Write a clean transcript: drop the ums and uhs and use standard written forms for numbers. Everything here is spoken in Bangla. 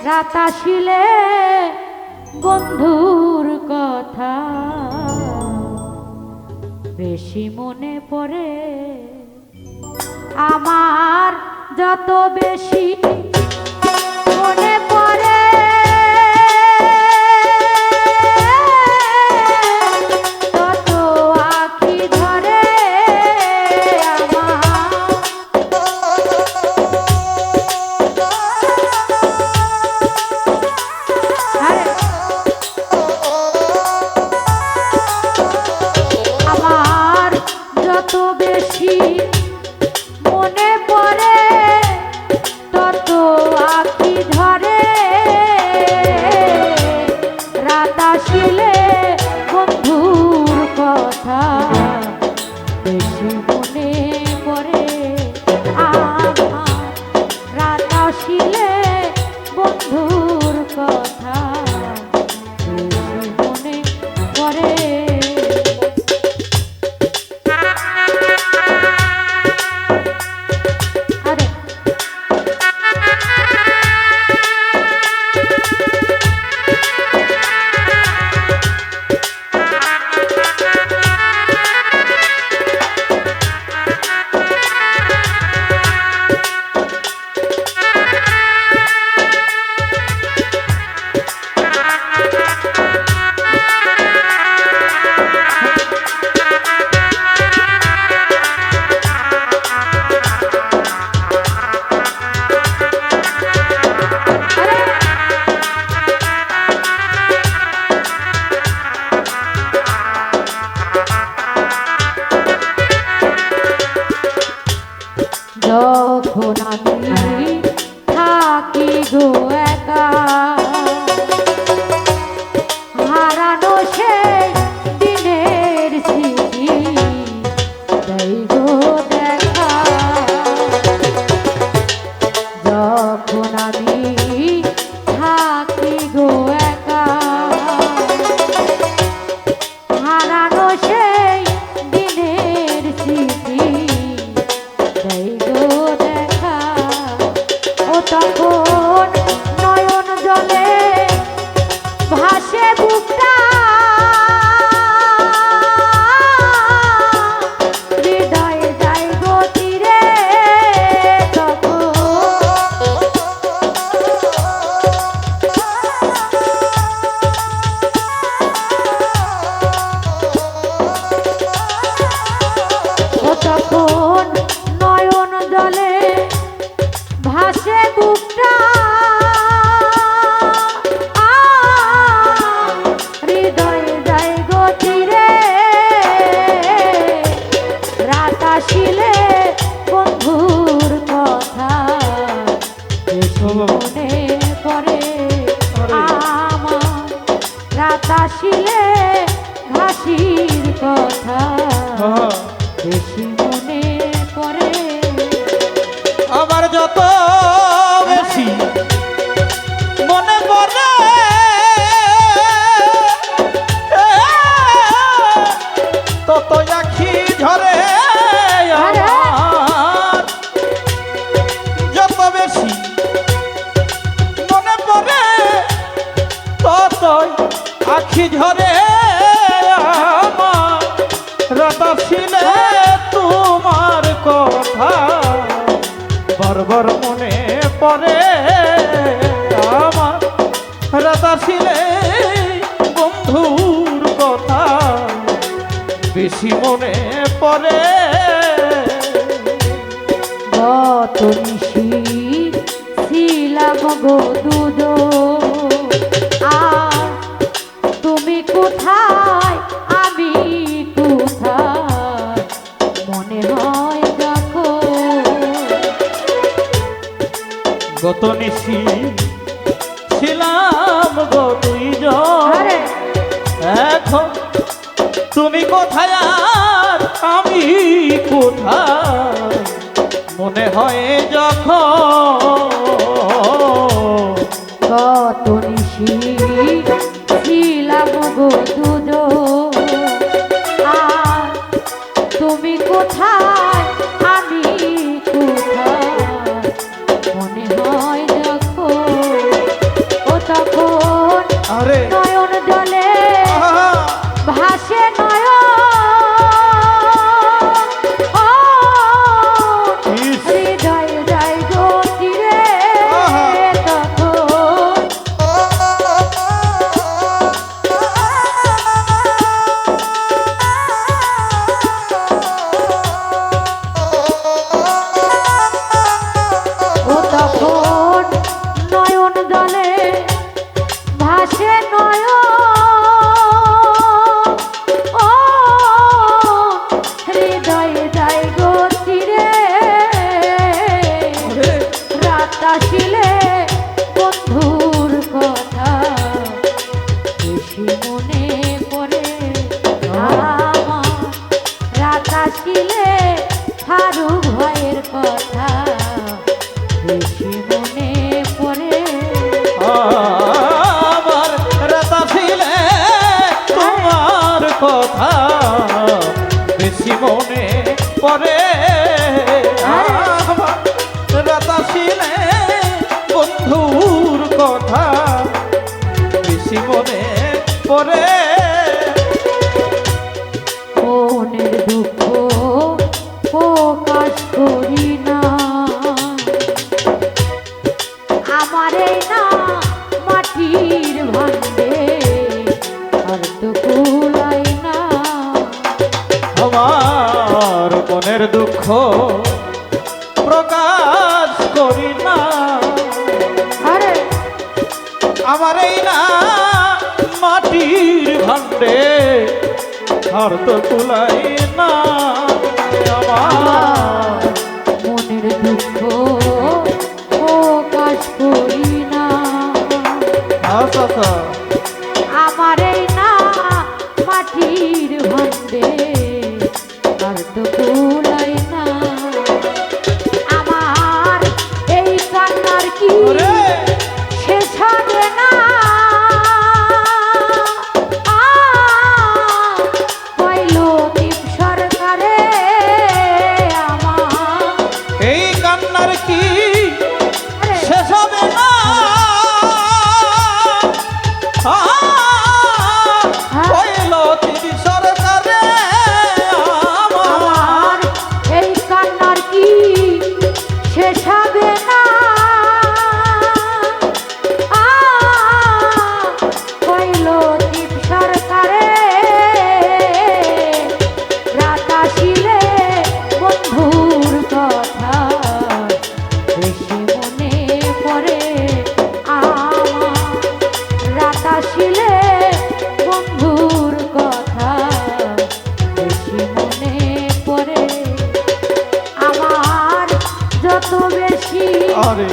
রাত আসিলে বন্ধুর কথা বেশি মনে পড়ে আমার, যত বেশি মনে পড়ে তত আঁখি ধরে আমার যত বেশি মনে পড়ে তত আঁখি ধরে রাত আসিলে বন্ধুর কথা বেশি মনে পড়ে আমার, রাত আসিলে বন্ধুর কথা বেশি মনে পড়ে। যখন আমি থাকি গো একা হারানো সেই দিনের স্মৃতি দেই গো দেখা, যখন আমি থাকি গো একা হারানো সেই দিনের স্মৃতি দেই গো দেখা, ও তখন নয়ন জলে ভাসে বুকটা হৃদয়ে যায় গো তীরে তখন নয়ন জলে ভাসে বুকটা হৃদয়ে যায় গো তীরে রাত আসিলে বন্ধুর কথা বেশি মনে পড়ে আমার, রাত আসিলে ঘাসির কথা বেশি মনে পড়ে। আবার যত বেশি মনে পড়ে তত আঁখি ঝরে আমার, যত বেশি মনে পড়ে তত আঁখি ঝরে আমার, রাত আসিলে তোমার কথা বারবার মনে পড়ে আমার, রাত আসিলে বন্ধুর কথা বেশি মনে পড়ে। গত নিশি ছিলাম গো দুধ আর তুমি কোথায় আমি কোথায় মনে হয় দেখো, গত নিশি ছিলাম গো দুইজন, এখন তুমি কোথায় আর আমি কোথায় মনে হয় যখন, কত নিশি ছিলাম গো দুধ আর তুমি কোথায় আমি কোথায় মনে হয় যখন রাত আসিলে বন্ধুর কথা বেশি মনে পড়ে আমার, রাত আসিলে ফারুক ভাইয়ের কথা বেশি মনে পড়ে। আমার রাত আসিলে তোমার কথা বেশি মনে পড়ে। আমার রাত আসিলে বন্ধুর কথা বেশি মনে পড়ে। মনের দুঃখ প্রকাশ করি না, আমার এই না মাটির ভাণ্ডে আর তো কুলাই না। আমার মনের দুঃখ প্রকাশ করি না, আরে আমার এই না মাটির ভাণ্ডে আর তো কুলাই না। আমার মনের দুঃখ প্রকাশ করি না, আচ্ছা আচ্ছা আমার এই না মাটির ভাণ্ডে আর তো কুলাই না। আমার এই কান্নার কি ওরে শেষ হবে না, কইল টিপ সরকারে আমার। এই কান্নার কি আরে শেষ হবে না। কইল তিনি সরকারে আমার। আমার এই কান্নার কি শেষ হবে না, কইল টিপ সরকারে রাত আসিলে বন্ধুর কথা বেশি মনে পড়ে আমার, রাত আসিলে বন্ধুর কথা বেশি মনে পড়ে আমার, যত বেশি আরে